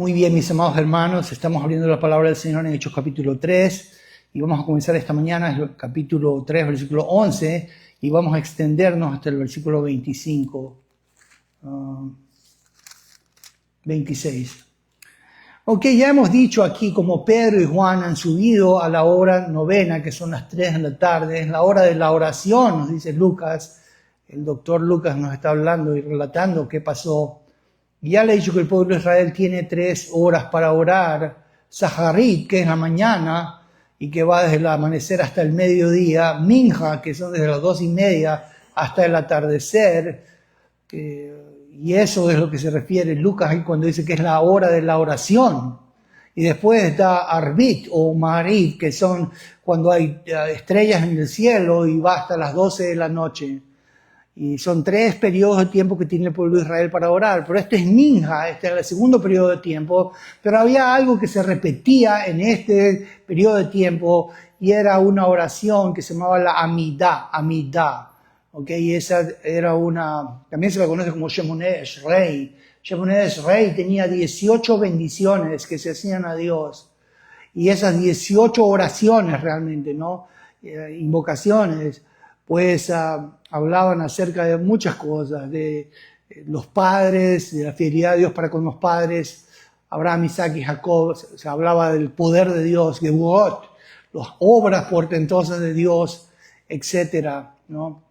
Muy bien, mis amados hermanos, estamos abriendo la palabra del Señor en Hechos capítulo 3 y vamos a comenzar esta mañana el capítulo 3, versículo 11 y vamos a extendernos hasta el versículo 26. Ok, ya hemos dicho aquí como Pedro y Juan han subido a la hora novena, que son las 3 de la tarde, es la hora de la oración, nos dice Lucas. El doctor Lucas nos está hablando y relatando qué pasó. Y ya le he dicho que el pueblo de Israel tiene 3 horas para orar. Saharit, que es la mañana y que va desde el amanecer hasta el mediodía. Minja, que son desde las 2:30 hasta el atardecer. Y eso es lo que se refiere Lucas ahí cuando dice que es la hora de la oración. Y después está Arbit o Marib, que son cuando hay estrellas en el cielo y va hasta las 12 de la noche. Y son 3 periodos de tiempo que tiene el pueblo de Israel para orar. Pero este es Minja, este es el segundo periodo de tiempo. Pero había algo que se repetía en este periodo de tiempo y era una oración que se llamaba la Amidah. Okay, y esa era también se la conoce como Shemoneh Esrei. Shemoneh Esrei tenía 18 bendiciones que se hacían a Dios. Y esas 18 oraciones realmente, ¿no? Invocaciones, pues hablaban acerca de muchas cosas, de los padres, de la fidelidad de Dios para con los padres, Abraham, Isaac y Jacob. Se hablaba del poder de Dios, de Gebuot, las obras portentosas de Dios, etcétera, ¿no?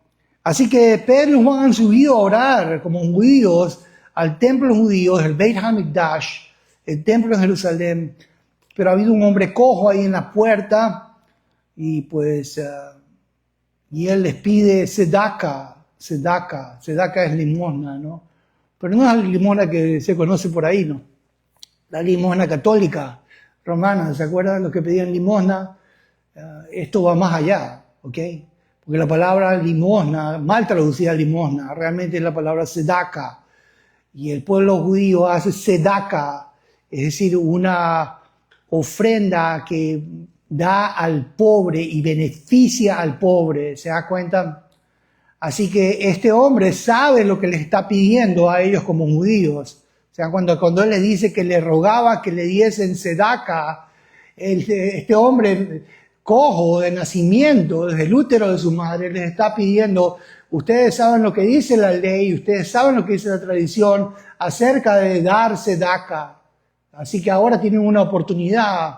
Así que Pedro y Juan han subido a orar como judíos al templo judío, el Beit HaMikdash, el templo de Jerusalén, pero ha habido un hombre cojo ahí en la puerta y pues y él les pide tzedakah es limosna, ¿no? Pero no es la limosna que se conoce por ahí, ¿no? La limosna católica romana, ¿se acuerdan los que pedían limosna? Esto va más allá, ¿ok? Porque la palabra limosna, mal traducida limosna, realmente es la palabra tzedakah. Y el pueblo judío hace tzedakah, es decir, una ofrenda que da al pobre y beneficia al pobre, ¿se da cuenta? Así que este hombre sabe lo que les está pidiendo a ellos como judíos. O sea, cuando él les dice que le rogaba que le diesen tzedakah, este hombre cojo de nacimiento, desde el útero de su madre, les está pidiendo, ustedes saben lo que dice la ley, ustedes saben lo que dice la tradición acerca de dar tzedakah. Así que ahora tienen una oportunidad,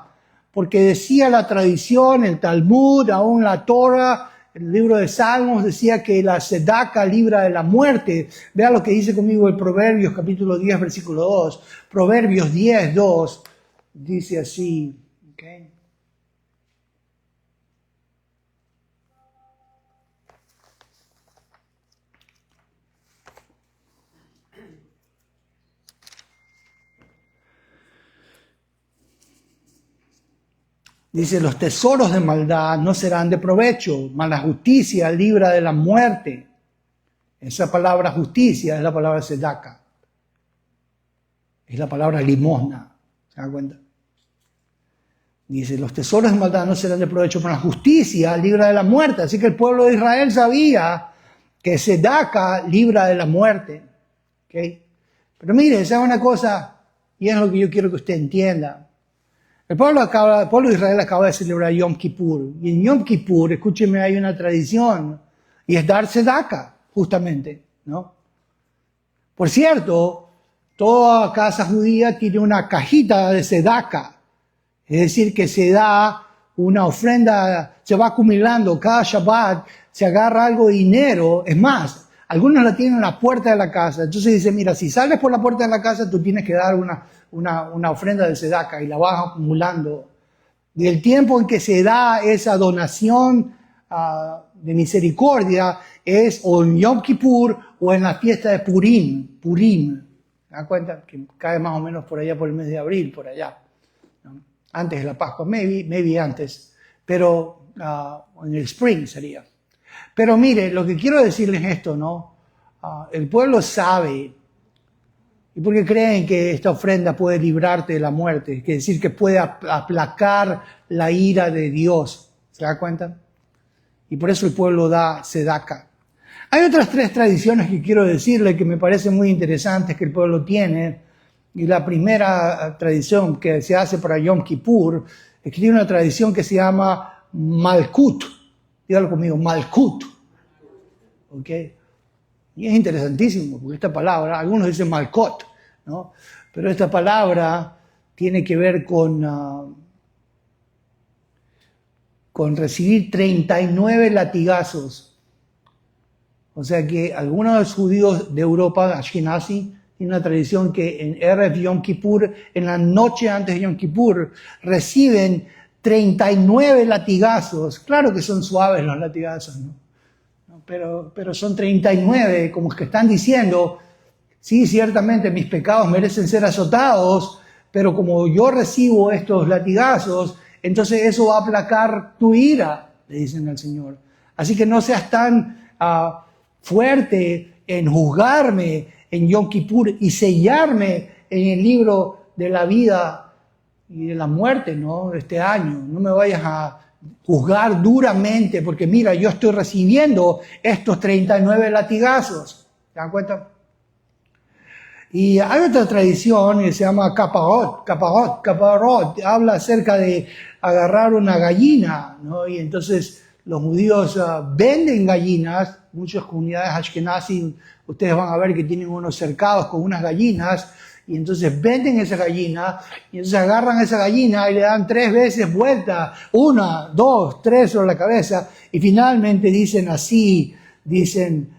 porque decía la tradición, el Talmud, aún la Torah, el libro de Salmos decía que la tzedakah libra de la muerte. Vea lo que dice conmigo el Proverbios capítulo 10, versículo 2. Proverbios 10, 2, dice así, ¿ok? Dice, los tesoros de maldad no serán de provecho, mas la justicia libra de la muerte. Esa palabra justicia es la palabra tzedakah. Es la palabra limosna. ¿Se da cuenta? Dice, los tesoros de maldad no serán de provecho, mas la justicia libra de la muerte. Así que el pueblo de Israel sabía que tzedakah libra de la muerte. ¿Okay? Pero mire, ¿sabe una cosa? Y es lo que yo quiero que usted entienda. El pueblo de Israel acaba de celebrar Yom Kippur. Y en Yom Kippur, escúcheme, hay una tradición. Y es dar tzedakah, justamente, ¿no? Por cierto, toda casa judía tiene una cajita de tzedakah. Es decir, que se da una ofrenda, se va acumulando. Cada Shabbat se agarra algo de dinero. Es más, algunos la tienen en la puerta de la casa. Entonces dice, mira, si sales por la puerta de la casa, tú tienes que dar una ofrenda de tzedakah y la vas acumulando. Y el tiempo en que se da esa donación de misericordia es o en Yom Kippur o en la fiesta de Purim. ¿Se dan cuenta? Que cae más o menos por allá por el mes de abril, por allá. ¿No? Antes de la Pascua, maybe antes, pero en el spring sería. Pero mire, lo que quiero decirles es esto, ¿no? El pueblo sabe. ¿Y por qué creen que esta ofrenda puede librarte de la muerte? Es decir, que puede aplacar la ira de Dios. ¿Se da cuenta? Y por eso el pueblo da tzedakah. Hay otras 3 tradiciones que quiero decirle que me parecen muy interesantes que el pueblo tiene. Y la primera tradición que se hace para Yom Kippur es que tiene una tradición que se llama Malkut. Dígalo conmigo, Malkut. ¿Ok? Y es interesantísimo, porque esta palabra, algunos dicen Malkot, ¿no? Pero esta palabra tiene que ver con recibir 39 latigazos. O sea que algunos de los judíos de Europa, Ashkenazi, tienen una tradición que en Erev Yom Kippur, en la noche antes de Yom Kippur, reciben 39 latigazos. Claro que son suaves los latigazos, ¿no? Pero son 39, como que están diciendo, sí, ciertamente mis pecados merecen ser azotados, pero como yo recibo estos latigazos, entonces eso va a aplacar tu ira, le dicen al Señor. Así que no seas tan fuerte en juzgarme en Yom Kippur y sellarme en el libro de la vida y de la muerte, ¿no? De este año. No me vayas a juzgar duramente, porque mira, yo estoy recibiendo estos 39 latigazos. ¿Se dan cuenta? Y hay otra tradición que se llama Kaparot, habla acerca de agarrar una gallina, ¿no? Y entonces los judíos venden gallinas, muchas comunidades ashkenazi, ustedes van a ver que tienen unos cercados con unas gallinas, y entonces venden esa gallina, y entonces agarran esa gallina y le dan 3 veces vuelta, 1, 2, 3 sobre la cabeza, y finalmente dicen así, dicen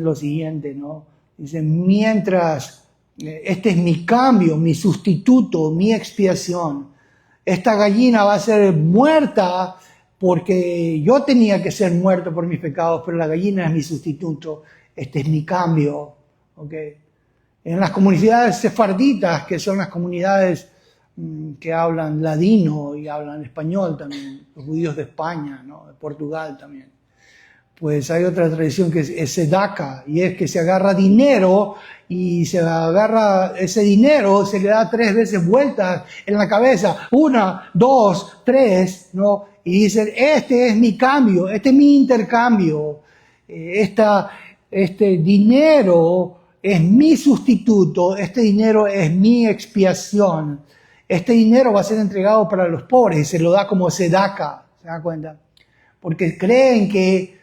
lo siguiente, ¿no? Dicen, mientras, este es mi cambio, mi sustituto, mi expiación, esta gallina va a ser muerta porque yo tenía que ser muerto por mis pecados, pero la gallina es mi sustituto, este es mi cambio, ¿ok? En las comunidades sefarditas, que son las comunidades que hablan ladino y hablan español también, los judíos de España, ¿no? De Portugal también, pues hay otra tradición que es sedaka, y es que se agarra dinero y se agarra ese dinero, se le da 3 veces vueltas en la cabeza, 1, 2, 3, ¿no? Y dicen, este es mi cambio, este es mi intercambio, este dinero es mi sustituto, este dinero es mi expiación, este dinero va a ser entregado para los pobres y se lo da como sedaka, ¿se dan cuenta? Porque creen que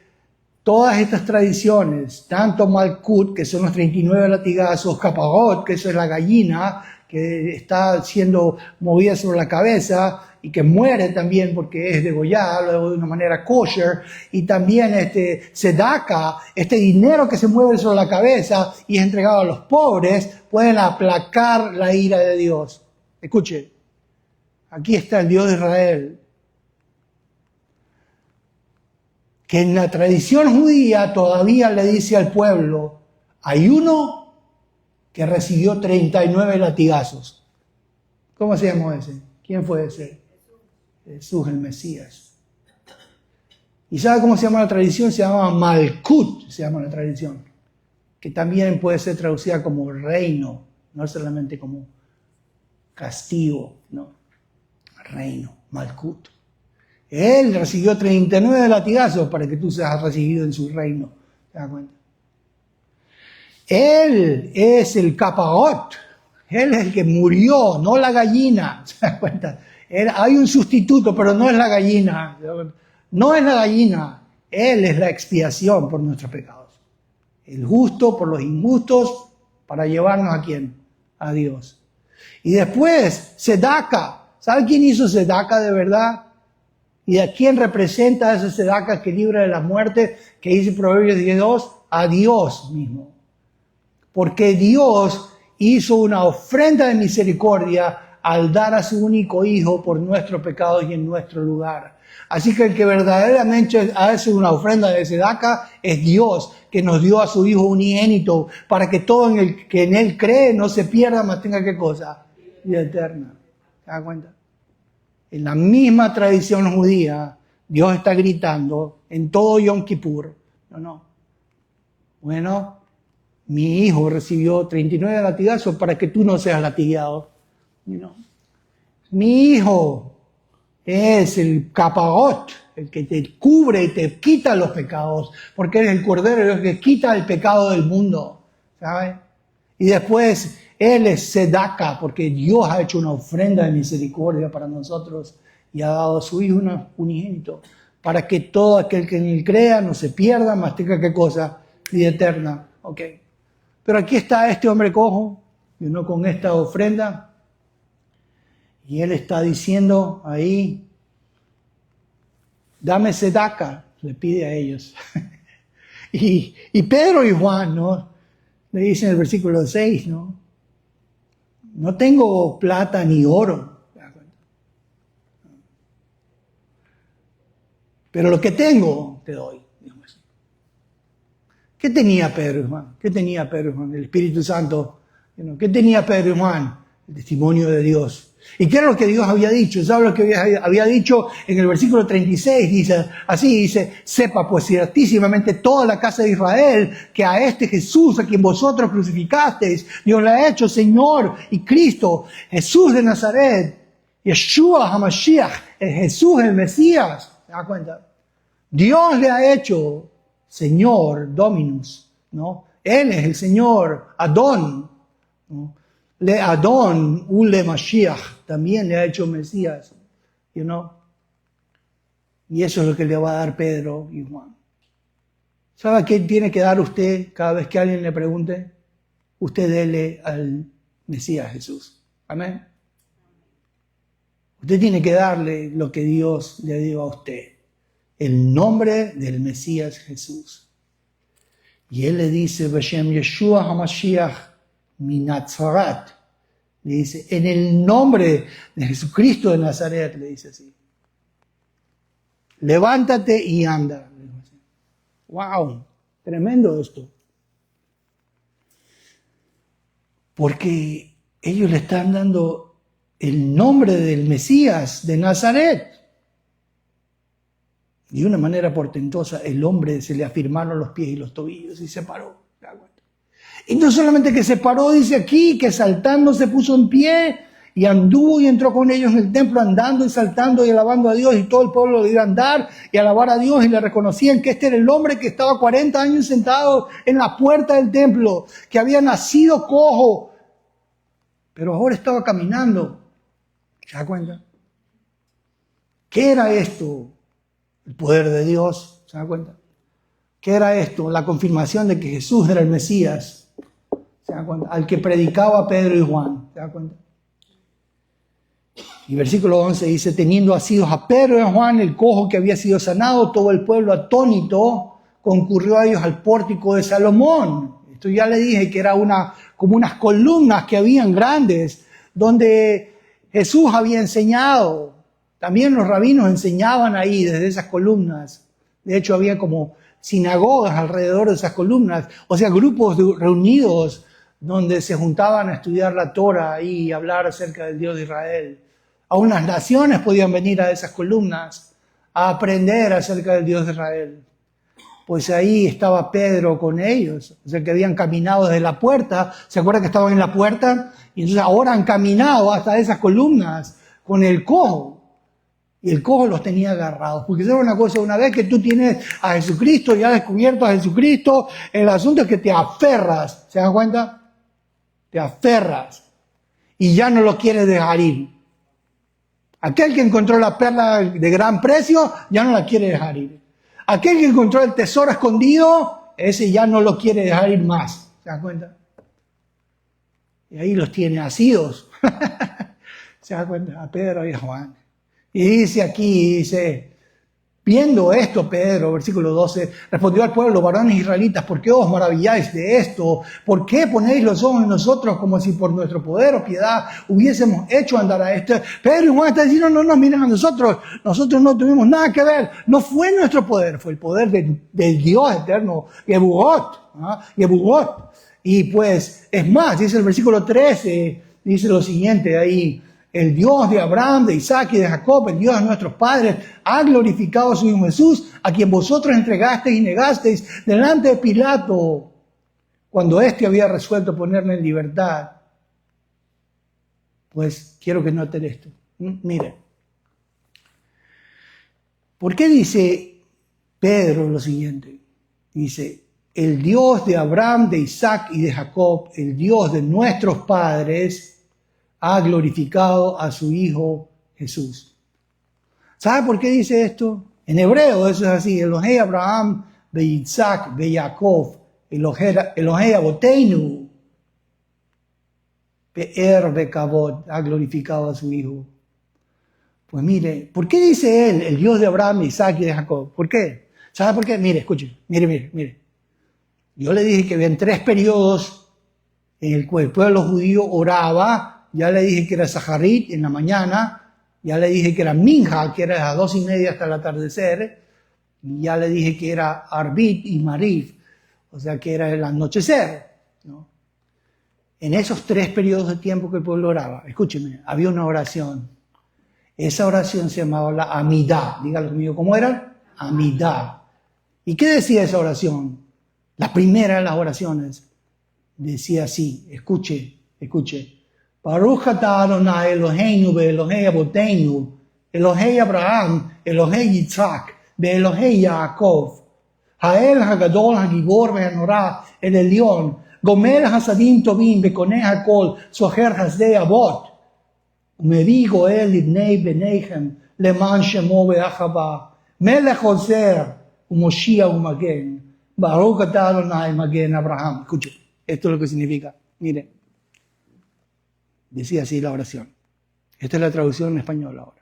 todas estas tradiciones, tanto Malkut, que son los 39 latigazos, Kaparot, que eso es la gallina que está siendo movida sobre la cabeza y que muere también porque es degollada luego de una manera kosher, y también sedaka, este dinero que se mueve sobre la cabeza y es entregado a los pobres, pueden aplacar la ira de Dios. Escuche, aquí está el Dios de Israel, que en la tradición judía todavía le dice al pueblo, hay uno que recibió 39 latigazos. ¿Cómo se llamó ese? ¿Quién fue ese? Jesús, el Mesías. ¿Y sabe cómo se llama la tradición? Se llama Malkut, se llama la tradición, que también puede ser traducida como reino, no solamente como castigo, no, reino, Malkut. Él recibió 39 latigazos para que tú seas recibido en su reino. ¿Te das cuenta? Él es el Kaparot. Él es el que murió, no la gallina. ¿Se das cuenta? Hay un sustituto, pero no es la gallina. No es la gallina. Él es la expiación por nuestros pecados. El justo por los injustos, para llevarnos ¿a quién? A Dios. Y después, sedaka. ¿Sabe quién hizo sedaka de verdad? ¿Y a quién representa esa sedaka que libra de la muerte, que dice Proverbios 10:2? A Dios mismo. Porque Dios hizo una ofrenda de misericordia al dar a su único Hijo por nuestros pecados y en nuestro lugar. Así que el que verdaderamente hace una ofrenda de sedaka es Dios, que nos dio a su Hijo unigénito, para que todo el que en Él cree no se pierda, mas tenga ¿qué cosa? Vida eterna. ¿Se da cuenta? En la misma tradición judía, Dios está gritando en todo Yom Kippur. Bueno, mi hijo recibió 39 latigazos para que tú no seas latigado. Mi hijo es el Kaparot, el que te cubre y te quita los pecados, porque es el Cordero de Dios que quita el pecado del mundo, ¿sabes? Y después Él es Sedaca, porque Dios ha hecho una ofrenda de misericordia para nosotros y ha dado a su Hijo unigénito, para que todo aquel que en Él crea no se pierda, mas tenga ¿qué cosa? Vida eterna. Ok. Pero aquí está este hombre cojo, y uno con esta ofrenda, y Él está diciendo ahí, dame Sedaca, le pide a ellos. y Pedro y Juan, ¿no? Le dicen en el versículo 6, ¿no? No tengo plata ni oro, pero lo que tengo te doy. ¿Qué tenía Pedro y Juan? ¿Qué tenía Pedro y Juan? El Espíritu Santo. ¿Qué tenía Pedro y Juan? El testimonio de Dios. ¿Y qué era lo que Dios había dicho? ¿Sabes lo que había dicho en el versículo 36? Dice, sepa pues ciertísimamente toda la casa de Israel que a este Jesús, a quien vosotros crucificasteis, Dios le ha hecho Señor y Cristo, Jesús de Nazaret, Yeshua HaMashiach, Jesús el Mesías. ¿Se da cuenta? Dios le ha hecho Señor, Dominus, ¿no? Él es el Señor, Adón, ¿no? Le Adón, Ule Mashiach, también le ha hecho Mesías, Y eso es lo que le va a dar Pedro y Juan. ¿Sabe qué tiene que dar usted cada vez que alguien le pregunte? Usted dele al Mesías Jesús. Amén. Usted tiene que darle lo que Dios le dio a usted. El nombre del Mesías Jesús. Y él le dice, Beshem Yeshua HaMashiach mi Nazaret. Le dice, en el nombre de Jesucristo de Nazaret, le dice así. Levántate y anda. ¡Wow! Tremendo esto. Porque ellos le están dando el nombre del Mesías de Nazaret. Y de una manera portentosa, el hombre se le afirmaron los pies y los tobillos y se paró. Y no solamente que se paró, dice aquí, que saltando se puso en pie y anduvo y entró con ellos en el templo andando y saltando y alabando a Dios, y todo el pueblo le iba a andar y alabar a Dios, y le reconocían que este era el hombre que estaba 40 años sentado en la puerta del templo, que había nacido cojo, pero ahora estaba caminando. ¿Se da cuenta? ¿Qué era esto? El poder de Dios. ¿Se da cuenta? ¿Qué era esto? La confirmación de que Jesús era el Mesías. ¿Se da cuenta? Al que predicaba Pedro y Juan. ¿Se da cuenta? Y versículo 11 dice, teniendo asidos a Pedro y a Juan, el cojo que había sido sanado, todo el pueblo atónito concurrió a ellos al pórtico de Salomón. Esto ya le dije que era como unas columnas que habían grandes, donde Jesús había enseñado. También los rabinos enseñaban ahí desde esas columnas. De hecho, había como sinagogas alrededor de esas columnas, o sea, grupos reunidos donde se juntaban a estudiar la Torah y hablar acerca del Dios de Israel. Aún las naciones podían venir a esas columnas a aprender acerca del Dios de Israel. Pues ahí estaba Pedro con ellos, o sea, que habían caminado desde la puerta. ¿Se acuerdan que estaban en la puerta? Y entonces ahora han caminado hasta esas columnas con el cojo. Y el cojo los tenía agarrados. Porque eso es una cosa, una vez que tú tienes a Jesucristo y has descubierto a Jesucristo, el asunto es que te aferras. ¿Se dan cuenta? Te aferras. Y ya no lo quieres dejar ir. Aquel que encontró la perla de gran precio, ya no la quiere dejar ir. Aquel que encontró el tesoro escondido, ese ya no lo quiere dejar ir más. ¿Se dan cuenta? Y ahí los tiene asidos. ¿Se dan cuenta? A Pedro y a Juan. Y dice aquí, viendo esto, Pedro, versículo 12, respondió al pueblo, varones israelitas, ¿por qué os maravilláis de esto? ¿Por qué ponéis los ojos en nosotros como si por nuestro poder o piedad hubiésemos hecho andar a esto? Pedro y Juan están diciendo, no nos miren a nosotros no tuvimos nada que ver, no fue nuestro poder, fue el poder del Dios eterno, Yebugot. Y pues, es más, dice el versículo 13, dice lo siguiente ahí, el Dios de Abraham, de Isaac y de Jacob, el Dios de nuestros padres, ha glorificado a su Hijo Jesús, a quien vosotros entregasteis y negasteis delante de Pilato, cuando éste había resuelto ponerle en libertad. Pues quiero que noten esto. Mire, ¿por qué dice Pedro lo siguiente? Dice, el Dios de Abraham, de Isaac y de Jacob, el Dios de nuestros padres, ha glorificado a su Hijo Jesús. ¿Sabe por qué dice esto? En hebreo eso es así. Elohei Abraham, de Isaac, de Jacob, Elohei Aboteinu, Be'er Bekavod, ha glorificado a su Hijo. Pues mire, ¿por qué dice él, el Dios de Abraham, de Isaac y de Jacob? ¿Por qué? ¿Sabe por qué? Mire, escuche, mire. Yo le dije que habían 3 periodos en el cual el pueblo judío oraba. Ya le dije que era Saharit en la mañana. Ya le dije que era Minja, que era a las 2:30 hasta el atardecer. Y ya le dije que era Arbit y Marif, o sea que era el anochecer, ¿no? En esos 3 periodos de tiempo que el pueblo oraba, escúcheme, había una oración. Esa oración se llamaba la Amidá. Dígalo conmigo, ¿cómo era? Amidá. ¿Y qué decía esa oración? La primera de las oraciones decía así, escuche. Baruch atah Adonai Eloheinu ve'Elohei Aboteinu, Elohei Abraham, Elohei Yitzhak, ve'Elohei Yaakov, Ha'el Hagadol Hagibor ve'Hanorah, el Elión, Gomel Hasadim Tovim bekoneh hakol, Soher Hasdei Avot, Umevi Goel Libnei Beneichem, Leman Shemo ve'Achava, Melech Ozer, Umoshia Umagen, Baruch atah Adonai Magen Abraham. Escuche, esto es lo que significa. Mire, decía así la oración. Esta es la traducción en español ahora.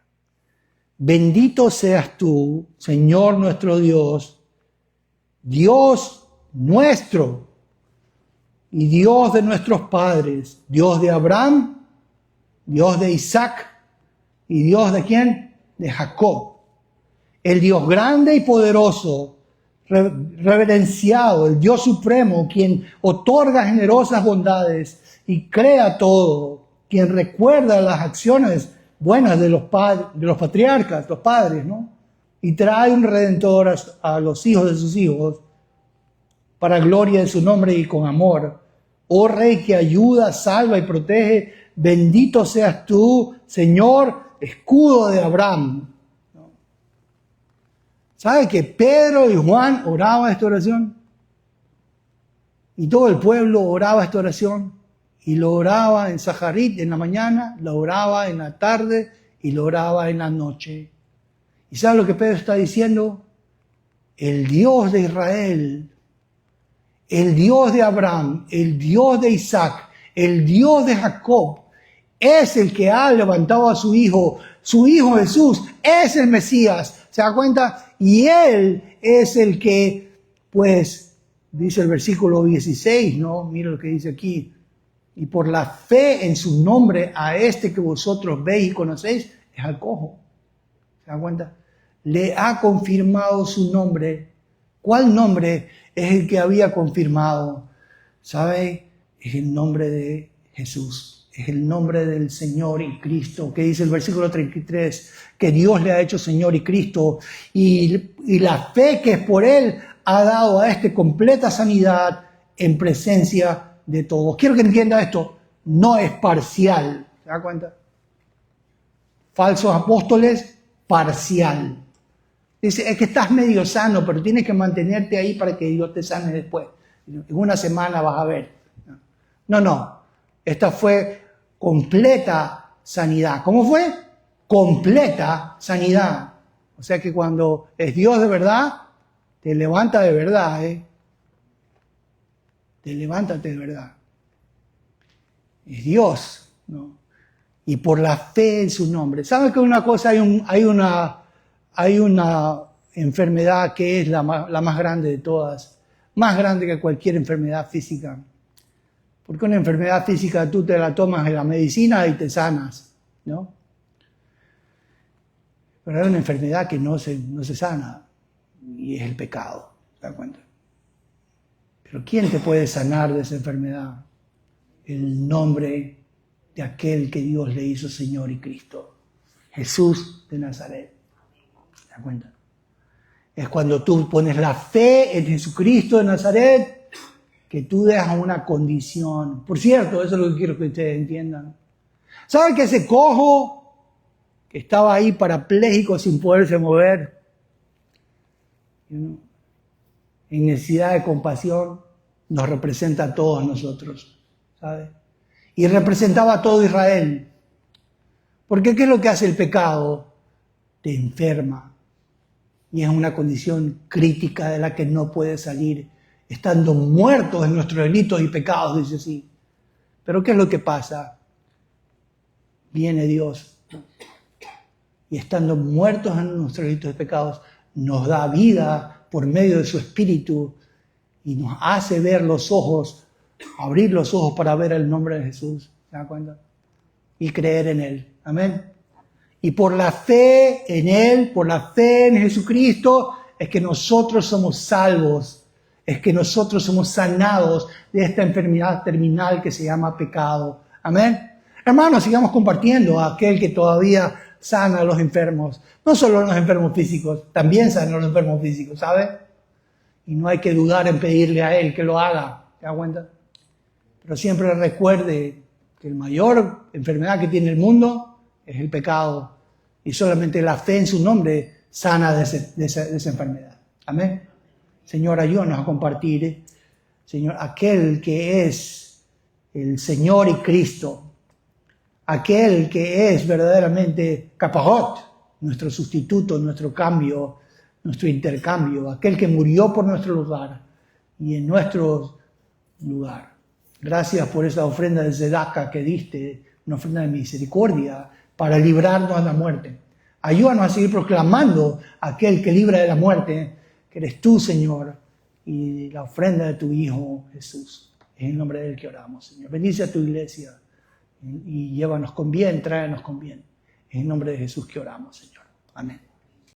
Bendito seas tú, Señor nuestro Dios, Dios nuestro y Dios de nuestros padres, Dios de Abraham, Dios de Isaac y Dios de ¿quién? De Jacob. El Dios grande y poderoso, reverenciado, el Dios supremo, quien otorga generosas bondades y crea todo, quien recuerda las acciones buenas de los patriarcas, los padres, ¿no? Y trae un redentor a los hijos de sus hijos para gloria de su nombre y con amor. Oh Rey que ayuda, salva y protege, bendito seas tú, Señor, escudo de Abraham. ¿Sabe que Pedro y Juan oraban esta oración? Y todo el pueblo oraba esta oración. Y lo oraba en Saharit en la mañana, lo oraba en la tarde y lo oraba en la noche. ¿Y sabe lo que Pedro está diciendo? El Dios de Israel, el Dios de Abraham, el Dios de Isaac, el Dios de Jacob, es el que ha levantado a su Hijo Jesús, es el Mesías. ¿Se da cuenta? Y Él es el que, pues, dice el versículo 16, ¿no? Mira lo que dice aquí. Y por la fe en su nombre, a este que vosotros veis y conocéis, es al cojo. ¿Se da cuenta? Le ha confirmado su nombre. ¿Cuál nombre es el que había confirmado? ¿Sabe? Es el nombre de Jesús. Es el nombre del Señor y Cristo, que dice el versículo 33, que Dios le ha hecho Señor y Cristo, y la fe que es por Él ha dado a este completa sanidad en presencia de todos. Quiero que entienda esto, no es parcial, ¿se da cuenta? Falsos apóstoles, parcial. Dice, es que estás medio sano, pero tienes que mantenerte ahí para que Dios te sane después. En una semana vas a ver. No. Esta fue completa sanidad. ¿Cómo fue? Completa sanidad. O sea que cuando es Dios de verdad, te levanta de verdad, Te levántate de verdad. Es Dios, ¿no? Y por la fe en su nombre. ¿Saben que una cosa? Hay una enfermedad que es la más grande de todas. Más grande que cualquier enfermedad física. Porque una enfermedad física tú te la tomas en la medicina y te sanas, ¿no? Pero hay una enfermedad que no se sana y es el pecado, ¿se da cuenta? Pero ¿quién te puede sanar de esa enfermedad? El nombre de aquel que Dios le hizo Señor y Cristo, Jesús de Nazaret. ¿Se da cuenta? Es cuando tú pones la fe en Jesucristo de Nazaret, que tú dejas una condición. Por cierto, eso es lo que quiero que ustedes entiendan. ¿Saben que ese cojo que estaba ahí parapléjico sin poderse mover? en necesidad de compasión, nos representa a todos nosotros, ¿sabe? Y representaba a todo Israel. Porque ¿qué es lo que hace el pecado? Te enferma. Y es una condición crítica de la que no puedes salir, estando muertos en nuestros delitos y pecados, dice así. Pero ¿qué es lo que pasa? Viene Dios y estando muertos en nuestros delitos y pecados, nos da vida por medio de su Espíritu y nos hace ver los ojos, abrir los ojos para ver el nombre de Jesús, ¿se dan cuenta? Y creer en Él, amén. Y por la fe en Él, por la fe en Jesucristo, es que nosotros somos salvos, es que nosotros somos sanados de esta enfermedad terminal que se llama pecado, amén. Hermanos, sigamos compartiendo a aquel que todavía sana a los enfermos. No solo a los enfermos físicos, también sana a los enfermos físicos, ¿sabe? Y no hay que dudar en pedirle a Él que lo haga, ¿te das cuenta? Pero siempre recuerde que la mayor enfermedad que tiene el mundo es el pecado. Y solamente la fe en su nombre sana de esa enfermedad. Amén. Señor, ayúdanos a compartir, Señor, aquel que es el Señor y Cristo. Aquel que es verdaderamente Capajot, nuestro sustituto, nuestro cambio, nuestro intercambio, aquel que murió por nuestro lugar y en nuestro lugar. Gracias por esa ofrenda de Zedaca que diste, una ofrenda de misericordia para librarnos de la muerte. Ayúdanos a seguir proclamando a aquel que libra de la muerte, que eres tú, Señor, y la ofrenda de tu Hijo Jesús. En el nombre de Él que oramos, Señor. Bendice a tu iglesia y llévanos con bien, tráenos con bien. En el nombre de Jesús que oramos, Señor. Amén.